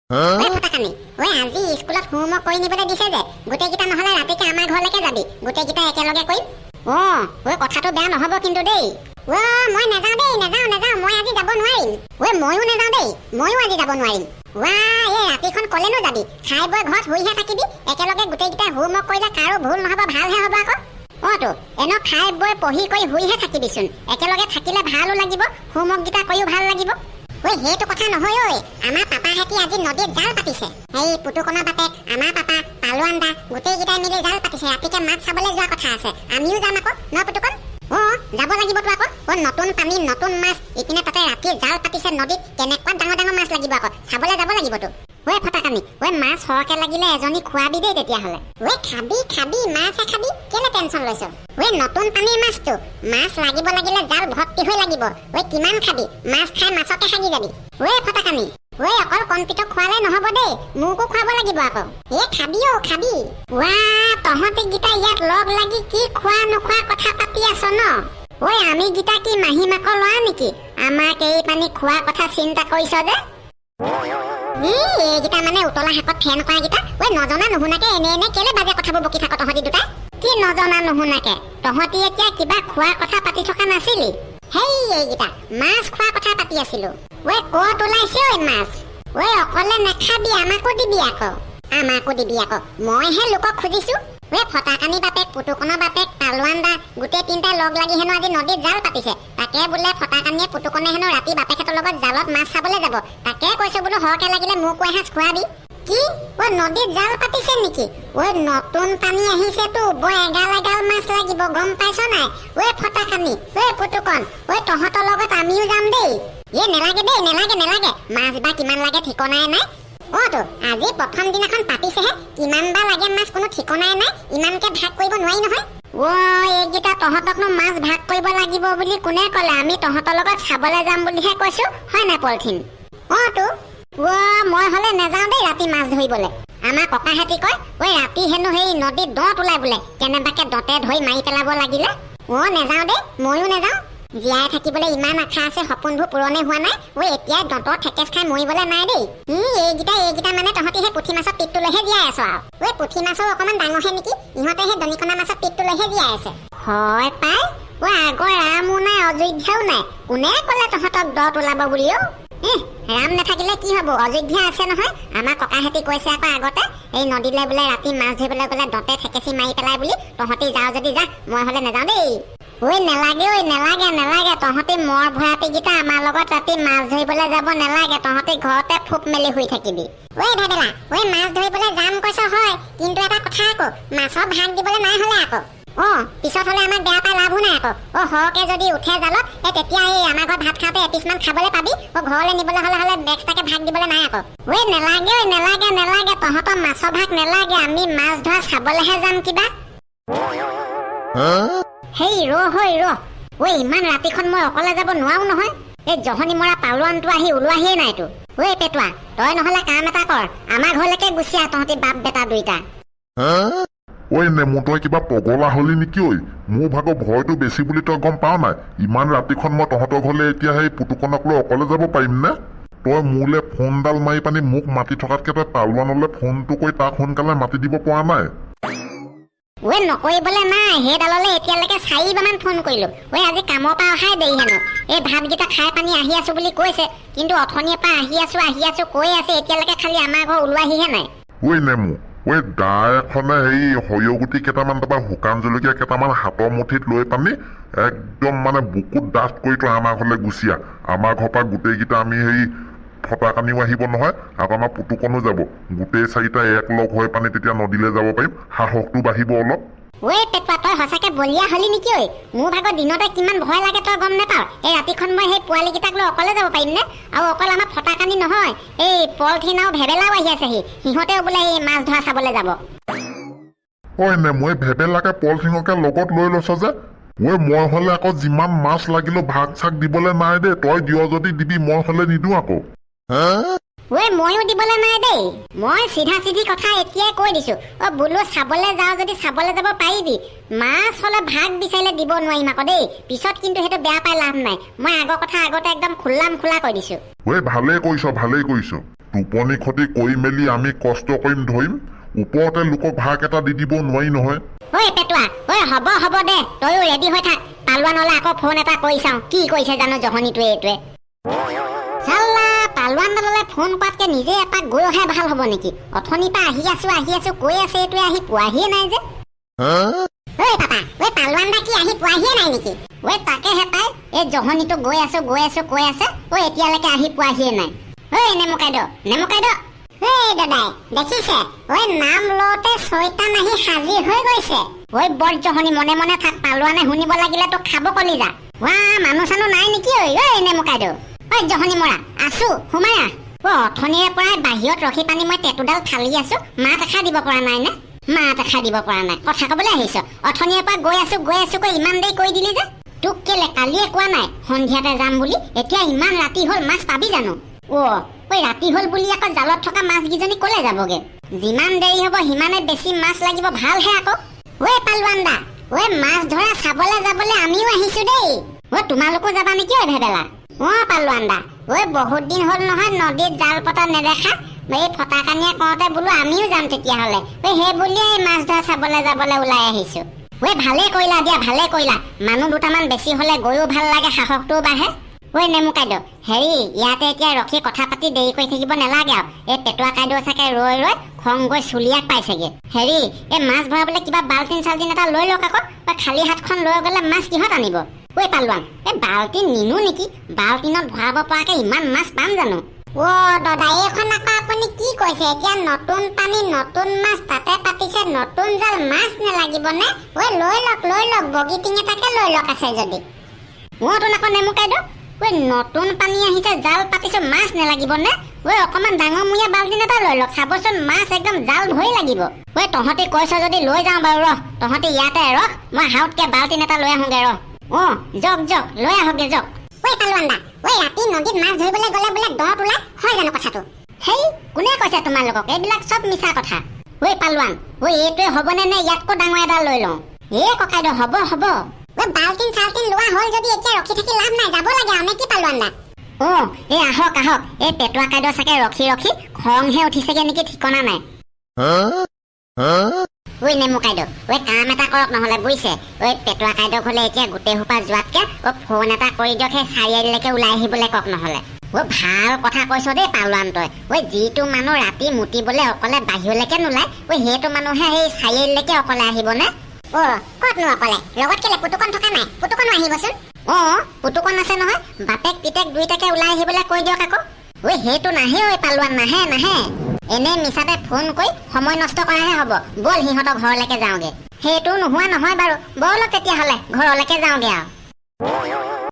ওই ফটাকানি, ওই আজি স্কুলত হোমৱৰ্ক কৰি নিবলৈ দিছে যে, গোটেইকেইটা নহ'লে ৰাতিকে আমাৰ ঘৰলৈকে যাবি, গোটেইকেইটা একেলগে কৰিম। ওই কথাটো বেয়া নহ'ব কিন্তু দেই। মই নাযাওঁ দেই, নাযাওঁ, মই আজি যাব নোৱাৰিম। ময়ো নাযাওঁ দেই, ময়ো আজি যাব নোৱাৰিম। এই ৰাতিখন কলেনো যাবি, খাই বৈ ঘৰত শুইহে থাকিবি, একেলগে গোটেইকেইটা হোমৱৰ্ক কৰিলে কাৰো ভুল নহ'ব, ভালহে হ'ব আকৌ। তো এনে খাই বৈ পঢ়ি কৰি শুইহে থাকিবিচোন, একেলগে থাকিলে ভালো লাগিব, হোমৱৰ্ককেইটা কৰিও ভাল লাগিব। সেইটো কথা নহয় ঐ, আমাৰ পাপাহেঁতি আজি নদীত জাল পাতিছে। এই পুতুকণা বাপেক, আমাৰ পাপা, পালোৱান দা, গোটেইকেইটাই মিলি জাল পাতিছে। ৰাতিকে মাছ চাবলৈ যোৱা কথা আছে, আমিও যাম আকৌ ন পুতুকণ? যাব লাগিবতো আকৌ। নতুন পানী, নতুন মাছ, ইপিনে তাতে ৰাতি জাল পাতিছে নদীত, কেনেকুৱা ডাঙৰ ডাঙৰ মাছ লাগিব আকৌ, চাবলৈ যাব লাগিবতো। ফটাকানি, মাছ সৰহকে লাগিলে এজনী খুৱাবি দেই তেতিয়াহ'লে। খাবি মাছহে খাবি, কেলে টেনচন লৈছ? নতুন পানীৰ মাছটো, মাছ লাগিব লাগিলে জাল ভৰ্তি হৈ লাগিব। কিমান খাবি? মাছ খাই মাছকে সাগি যাবি। ফটাকানি, অকল কণপিতক খোৱালে নহ'ব দেই, মোকো খুৱাব লাগিব আকৌ। খাবি। তহঁতি গীতা ইয়াত লগ লাগি কি খোৱা নোখোৱা কথা পাতি আছ ন? আমি গীতা কি মাহী মাকৰ ল'ৰা নেকি? আমাক এই পানী খোৱা কথা চিন্তা কৰিছ যে? এইকেইটা মানে উতলা শাকত ফেন কৰা গীতা। নজনা নুশুনাকে এনে কেলে বাজে কথাবোৰ বকি থাক তহঁতি দুটা? কি নজনা নুশুনাকে? তহঁতি এতিয়া কিবা খোৱা কথা পাতি থকা নাছিলি? এইকেইটা মাছ খোৱা কথা পাতি আছিলো। ক'ত ওলাইছে মাছ? অকলে নাখাবি, আমাকো দিবি আকৌ। মইহে লোকক খুজিছো। ফটাকানি বাপেক, পুতুকণা বাপেক, পালোৱান দা, গোটেই তিনিটা লগ লাগি হেনো আজি নদীত জাল পাতিছে। তাকে বোলে ফটাকানিয়ে পুতুকণে হেনো ৰাতি বাপেকহঁতৰ লগত জালত মাছ চাবলৈ যাব। তাকে কৈছো বোলো সৰহকে লাগিলে মোকো এসাঁজ খুৱাবি। কি? নদীত জাল পাতিছে নেকি? নতুন পানী আহিছেতো, বৰ এগাল মাছ লাগিব, গম পাইছ নাই? ফটাকানি, পুতুকণ, তহঁতৰ লগত আমিও যাম দেই। নেলাগে দেই, নেলাগে। মাছ বা কিমান লাগে ঠিকনাই নাই। তো আজি প্ৰথম দিনাখন পাতিছেহে, কিমান বা লাগে মাছ কোনো ঠিকনাই নাই, ইমানকে ভাগ কৰিব নোৱাৰি নহয়। এইকেইটা তহঁতকনো মাছ ভাগ কৰিব লাগিব বুলি কোনে ক'লে? আমি তহঁতৰ লগত চাবলৈ যাম বুলিহে কৈছো, হয় নাই পলিথিন? তো মই হ'লে নাযাওঁ দেই ৰাতি মাছ ধৰিবলৈ। আমাৰ ককাহেঁতি কয় ৰাতি হেনো সেই নদীত দঁত ওলাই বোলে, কেনেবাকে দঁতে ধৰি মাৰি পেলাব লাগিলে। নাযাওঁ দেই, ময়ো নাযাওঁ। জীয়াই থাকিবলৈ ইমান আশা আছে, সপোনবোৰ পূৰণে হোৱা নাই। এতিয়া দঁতৰ ঠেকেচ খাই মৰিবলৈ নাই দেই। এইকেইটা মানে তহঁতি সেই পুঠি মাছৰ পিঠটো লৈহে জীয়াই আছ আৰু। পুঠি মাছৰ অকণমান ডাঙৰহে নেকি, ইহঁতে সেই দনিকণা মাছৰ পিঠটো লৈহে জীয়াই আছে। হয় পাই, আগৰ ৰামো নাই, অযোধ্যাও নাই, কোনে ক'লে তহঁতক দঁত ওলাব বুলিও? ৰাম নাথাকিলে কি হ'ব, অযোধ্যা আছে নহয়। আমাৰ ককাহেঁতি কৈছে আকৌ আগতে, এই নদীলৈ বোলে ৰাতি মাছ ধৰিবলৈ গ'লে দঁতে ঠেকেচি মাৰি পেলাই বুলি। তহঁতি যাওঁ যদি যা, মই হ'লে নাযাওঁ দেই। নেলাগে, তহঁতি মৰ ভৰাটিকেইটা আমাৰ লগত ৰাতি মাছ ধৰিবলৈ যাব নেলাগে, তহঁতি ঘৰতে ফুপ মেলি শুই থাকিবি। ভেবেলা, মাছ ধৰিবলৈ যাম কৈছ হয়, কিন্তু এটা কথা আকৌ, মাছৰ ভাগ দিবলৈ নাই হ'লে আকৌ। পিছত হ'লে আমাৰ বেয়া পাই লাভো নাই আকৌ। সৰহকে যদি উঠে জালত, তেতিয়া এই আমাৰ ঘৰত ভাত খাওঁতে এপিছমান খাবলৈ পাবি। ঘৰলৈ নিবলৈ হ'লে এক্সট্ৰাকে ভাগ দিবলৈ নাই আকৌ। নেলাগে, তহঁতৰ মাছৰ ভাগ নেলাগে, আমি মাছ ধৰা চাবলৈহে যাম কিবা। ইমান ৰাতিখন মই অকলে যাব নোৱাৰো নহয়। এই জহনি মৰা পালোৱানটো আহি ওলোৱাহিয়ে নাইতো। পেটুৱা, তই নহ'লে কাম এটা কৰ, আমাৰ ঘৰলৈকে গুচি আহ, তহঁতি বাপ বেটা দুইটা। নেমু, তই কিবা পগলা হলি নেকি? মোৰ ভাগৰ ভয়টো বেছি বুলি তই গম পাৱ নাই? ইমান ৰাতিখন মই তহঁতৰ ঘৰলৈ এতিয়া সেই পুতুকণক লৈ অকলে যাব পাৰিম নে? তই মোলৈ ফোনডাল মাৰি পানি মোক মাতি থকাতকে তই পালোৱানলৈ ফোনটো কৰি তাক সোনকালে মাতি দিব পৰা নাই? নকৰিবলৈ নাই, সেইডাললৈ এতিয়ালৈকে 4বাৰমান ফোন কৰিলো। আজি কামৰ পৰা অহাই দেৰি হেনো। এই ভাতকেইটা খাই পানি আহি আছো বুলি কৈছে, কিন্তু অথনিৰ পৰা আহি আছো কৈ আছে, এতিয়ালৈকে খালি আমাৰ ঘৰ ওলোৱাহিহে নাই। নেমু, দা এখনে সেই সৰিয়হ গুটি কেইটামান, তাৰপৰা শুকান জলকীয়া কেইটামান হাতৰ মুঠিত লৈ পানি একদম মানে বুকুত ডাঠ কৰি তই আমাৰ ঘৰলৈ গুচি আহ। আমাৰ ঘৰৰ পৰা গোটেইকেইটা আমি সেই ফটাকানিও আহিব নহয়, আকৌ আমাৰ পুতুকণো যাব। গোটেই চাৰিটা এক লগ হৈ পানি তেতিয়া নদীলৈ যাব পাৰিম, সাহসটো বাঢ়িব অলপ। পেটুৱা, তই সঁচাকে বলিয়া হলি নেকি? মোৰ ভাগৰ দিনতে কিমান ভয় লাগে তই গম নাপাৱ? এই ৰাতিখন মই সেই পোৱালীকেইটাক লৈ অকলে যাব পাৰিম নে? আৰু অকল আমাৰ ফটাকানি নহয়, এই পলথিন আৰু ভেবেলাও আহি আছেহি, সিহঁতেও বোলে এই মাছ ধৰা চাবলৈ যাব। নেমু, ভেবেলাকে পলথিনকে লগত লৈ লৈছ যে? মই হ'লে আকৌ যিমান মাছ লাগিলেও ভাগ চাগ দিবলৈ নাই দেই, তই দিয় যদি দিবি, মই হ'লে নিদিওঁ আকৌ। ময়ো দিবলৈ নাই দেই, মই চিধা চিধি কথা এতিয়াই কৈ দিছো। বোলো চাবলৈ যাওঁ যদি চাবলৈ যাব পাৰিবি, মাছ হ'লে ভাগ বিচাৰিলে দিব নোৱাৰিম আকৌ দেই, পিছত কিন্তু সেইটো বেয়া পাই লাভ নাই। মই আগৰ কথা আগতে একদম খোলা কৈ দিছো। ভালেই কৰিছ। টোপনি ক্ষতি কৰি মেলি আমি কষ্ট কৰিম ধৰিম ওপৰতে লোকক ভাগ এটা দি দিব নোৱাৰি নহয়। ঐ পেটুৱা, ঐ হ'ব দে, তয়ো ৰেডি হৈ থাক। পালোৱানলৈ আকৌ ফোন এটা কৰি চাওঁ, কি কৰিছে জানো জহনীটোৱে এইটোৱে। চাল্লা পালোৱানলৈ ফোন কৰাতকে নিজে এপাক গৈ অহাই ভাল হ'ব নেকি? অথনিৰ পৰা আহি আছো কৈ আছে, এইটোৱে আহি পোৱাহিয়ে নাই যে। ঐ পাপা, ঐ পালোৱান দা কি আহি পোৱাহিয়ে নাই নেকি? ঐ তাকেহে পাই, এই জহনীটো গৈ আছো কৈ আছে, ঐ এতিয়ালৈকে আহি পোৱাহিয়ে নাই। ঐ নেমুকাইদ ঐ দাদাই দেখিছে, ঐ নাম লওঁতে ছয়তান আহি হাজিৰ হৈ গৈছে। ঐ বৰ জহনী মনে মনে থাক, পালোৱানে শুনিব লাগিলে তোক খাব কলিজা। মানুহ চানুহ নাই নেকি? ঐ নেমুকাইদ, ঐ জহনী মৰা আছো, সোমাই আহ। অথনিৰে পৰাই বাহিৰত ৰখি পানি মই টেটুডাল ফালি আছো, মাত এষাৰ দিব পৰা নাই নে? মাত এষাৰ দিব পৰা নাই, কথা কবলৈ আহিছ? অথনিৰে পৰা গৈ আছো কৈ ইমান দেৰি কৰি দিলি যে। তোক কেলে কালিয়ে কোৱা নাই সন্ধিয়াতে যাম বুলি? এতিয়া ইমান ৰাতি হল, মাছ পাবি জানো? ঐ ৰাতি হল বুলি আকৌ জালত থকা মাছকেইজনী কলে যাবগে? যিমান দেৰি হব সিমানে বেছি মাছ লাগিব, ভালহে আকৌ। ঐ পালোৱান দা, ঐ মাছ ধৰা চাবলৈ যাবলৈ আমিও আহিছো দেই। তোমালোকো যাবা নেকি ভেবেলা? পালোৱান দা, বহুত দিন হল নহয় নদীত জাল পতা নেদেখা। এই ফটাকানিয়ে কওঁতে বোলো আমিও যাম তেতিয়াহলে। সেই বুলিয়ে মাছ ধৰা চাবলৈ যাবলৈ ওলাই আহিছো। ভালে কৰিলা দিয়া, ভালে কৰিলা। মানুহ দুটামান বেছি হলে গৈও ভাল লাগে, সাহসটোও বাঢ়ে। নেমুকাইদ, হেৰি ইয়াতে এতিয়া ৰখি কথা পাতি দেৰি কৰি থাকিব নালাগে আৰু। এই পেটুৱা কাইদেউ চাগে ৰৈ খং গৈ চুলিয়াক পাইছেগে। হেৰি এই মাছ ভৰাবলৈ কিবা বাল্টিন চাল্টিন এটা লৈ লওক আকৌ। খালী হাতখন লৈ গলে মাছ কিহত আনিব? পালোৱান, এই বাল্টিন নিনো নেকি? বাল্টিনত ভৰাব পৰাকে ইমান মাছ পাম জানো? দাদা এইখন আকৌ আপুনি কি কৈছে? এতিয়া নতুন পানী নতুন মাছ, তাতে পাতিছে নতুন জাল, মাছ নেলাগিব নে? লৈ লওক বগী টিং এটাকে লৈ লওক আছে যদি। তোন আকৌ নেমুকাইদ, নতুন পানী আহিছে, জাল পাতিছো, মাছ নেলাগিব নে? অকমান ডাঙৰমূৰীয়া বাল্টিন এটা লৈ লওক, চাবচোন মাছ একদম জাল ভৰি লাগিব। তহঁতি কৈছ যদি লৈ যাওঁ বাৰু, ৰহ তহঁতি ইয়াতে ৰখ, মই হাউতকে বাল্টিন এটা লৈ আহোগে ৰহ। জক লৈ আহোগে জক। পালোৱান দা, ৰাতি নদীত মাছ ধৰিবলৈ গলে বোলে দত ওলাই, হয় জানো কথাটো? হেই কোনে কৈছে তোমালোকক? এইবিলাক চব মিছা কথা। পালোৱান, এইটোৱে হবনে নে ইয়াতকৈ ডাঙৰ এডাল লৈ লওঁ? ককাইদেউ হ'ব। বাল্টিন চাল্টিন লোৱা হল যদি এতিয়া ৰখি থাকি লাভ নাই, যাব লাগে আৰু নে কি পালোৱান দা? আহক এই পেটুৱা কাইদেউ চাগে ৰখি খংহে উঠিছেগে নেকি, ঠিকনা নাই। নেমুকাইদ, কাম এটা কৰক নহলে বুজিছে। পেটুৱা কাইদেউ হলে এতিয়া গোটেই সোপা যোৱাতকে ফোন এটা কৰি দিয়ক, সেই চাৰিআলিলৈকে ওলাই আহিবলৈ কওক নহলে। ভাল কথা কৈছ দেই পালোৱান তই। যিটো মানুহ ৰাতি মুতিবলৈ অকলে বাহিৰলৈকে নোলায়, সেইটো মানুহে সেই চাৰিআলিলৈকে অকলে আহিব নে? কতনো অকলে? লগত কেলে পুতুকন থকা নাই? পুতুকনো আহিবচোন। পুতুকন আছে নহয়, বাপেক পিতেক দুইটাকে ওলাই আহিবলৈ কৈ দিয়ক আকৌ। সেইটো নাহে পালোৱান, নাহে। এনে মিছাতে ফোন কৰি সময় নষ্ট কৰাহে হব। বল সিহঁতৰ ঘৰলৈকে যাওঁগে। সেইটো নোহোৱা নহয় বাৰু, বলক তেতিয়াহলে ঘৰলৈকে যাওঁগে আৰু।